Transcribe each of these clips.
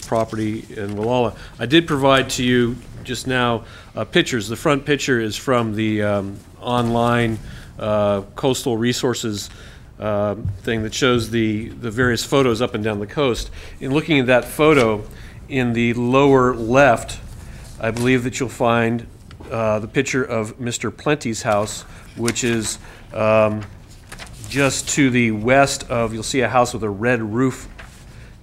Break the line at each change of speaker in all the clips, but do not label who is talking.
property in Wallala. I did provide to you just now pictures. The front picture is from the online coastal resources thing that shows the various photos up and down the coast. In looking at that photo, in the lower left, I believe that you'll find the picture of Mr. Plenty's house, which is just to the west of, you'll see a house with a red roof.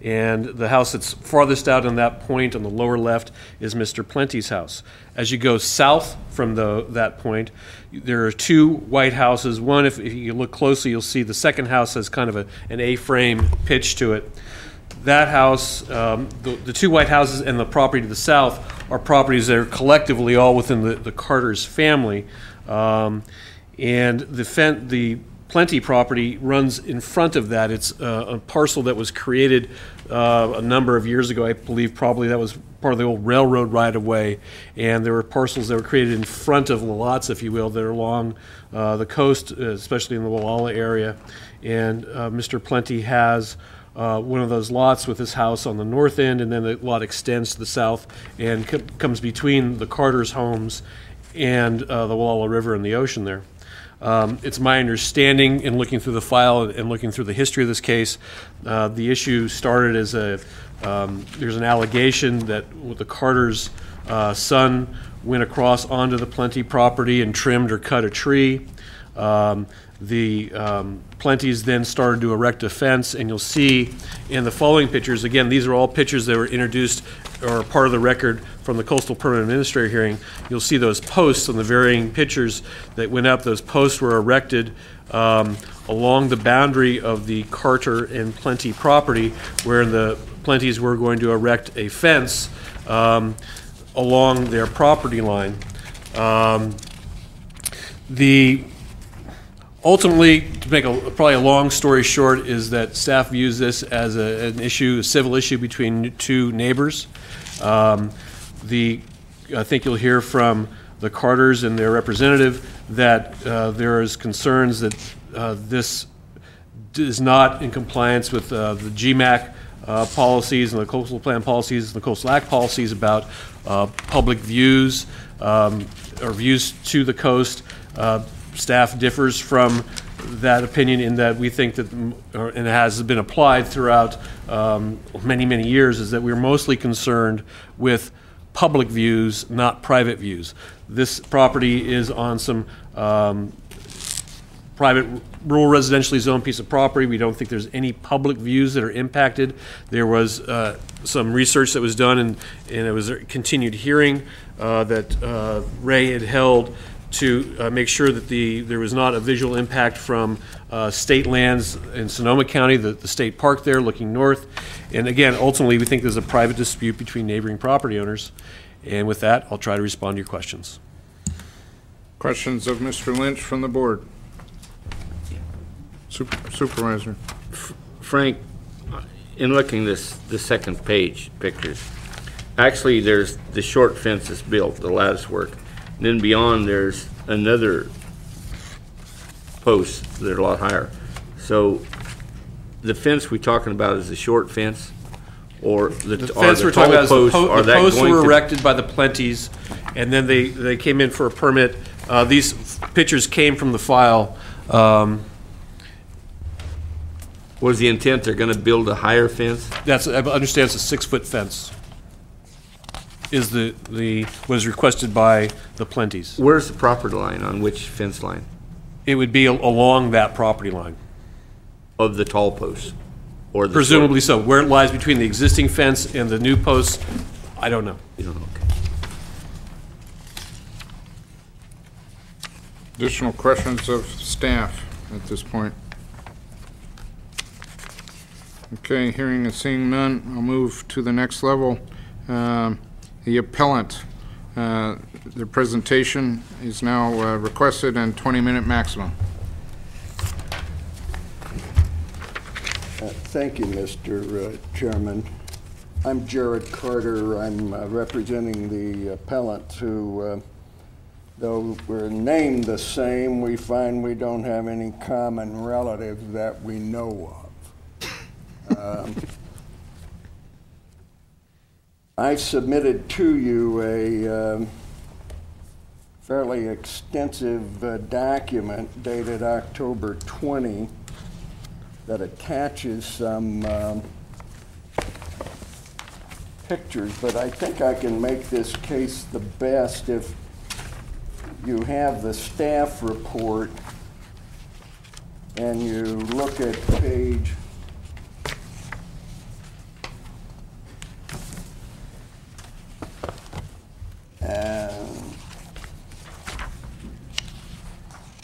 And the house that's farthest out on that point on the lower left is Mr. Plenty's house. As you go south from that point, there are two white houses. One, if you look closely, you'll see the second house has kind of an A-frame pitch to it. That house, the two white houses and the property to the south are properties that are collectively all within the Carter's family. And the Plenty property runs in front of that. It's a parcel that was created a number of years ago. I believe probably that was part of the old railroad right-of-way, and there were parcels that were created in front of the lots, if you will, that are along the coast, especially in the Wallala area. And Mr. Plenty has one of those lots with his house on the north end, and then the lot extends to the south and comes between the Carter's homes and the Wallala River and the ocean there. It's my understanding, in looking through the file and looking through the history of this case, the issue started as there's an allegation that the Carter's son went across onto the Plenty property and trimmed or cut a tree. The Plentys then started to erect a fence, and you'll see in the following pictures, again, these are all pictures that were introduced or part of the record from the Coastal Permanent Administrator hearing. You'll see those posts on the varying pictures that went up. Those posts were erected along the boundary of the Carter and Plenty property, where the Plentys were going to erect a fence along their property line. Ultimately, to make probably a long story short, is that staff views this as an issue, a civil issue between two neighbors. I think you'll hear from the Carters and their representative that there is concerns that this is not in compliance with the GMAC policies and the Coastal Plan policies and the Coastal Act policies about public views or views to the coast. Staff differs from that opinion in that we think that, and it has been applied throughout many, many years, is that we're mostly concerned with public views, not private views. This property is on some private rural residentially zoned piece of property. We don't think there's any public views that are impacted. There was some research that was done, and it was a continued hearing that Ray had held to make sure that there was not a visual impact from state lands in Sonoma County, the state park there looking north. And again, ultimately, we think there's a private dispute between neighboring property owners. And with that, I'll try to respond to your questions.
Questions of Mr. Lynch from the board? Supervisor.
Frank, in looking the second page pictures, actually there's the short fence that's built, the lattice work. Then beyond, there's another post that are a lot higher. So the fence we're talking about is the short fence, or the
fence we're talking about is the posts were erected by the Plentys, and then they came in for a permit. These pictures came from the file.
Was the intent they're going to build a higher fence?
I understand it's a 6-foot fence. Is what is requested by the Plentys.
Where's the property line? On which fence line?
It would be along that property line.
Of the tall posts? Or the
presumably so. Where it lies between the existing fence and the new posts, I don't know.
You don't know, okay.
Additional questions of staff at this point? Okay, hearing and seeing none, I'll move to the next level. The appellant, their presentation is now requested and 20-minute maximum.
Thank you, Mr. Chairman. I'm Jared Carter. I'm representing the appellant who, though we're named the same, we find we don't have any common relatives that we know of. I submitted to you a fairly extensive document dated October 20 that attaches some pictures, but I think I can make this case the best if you have the staff report and you look at page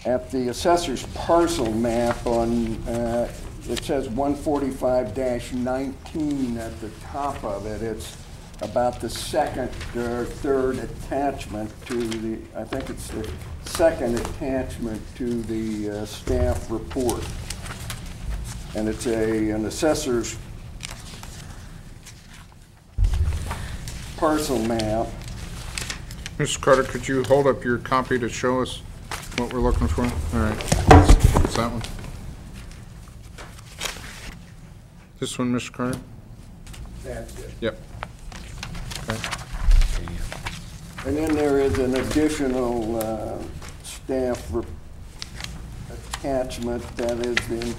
at the assessor's parcel map on, it says 145-19 at the top of it. It's about the second or third attachment to the, I think it's the second attachment to the staff report. And it's an assessor's parcel map.
Mr. Carter, could you hold up your copy to show us what we're looking for? All right. It's that one. This one, Mr. Carter?
That's it.
Yep. Okay.
And then there is an additional staff attachment that is in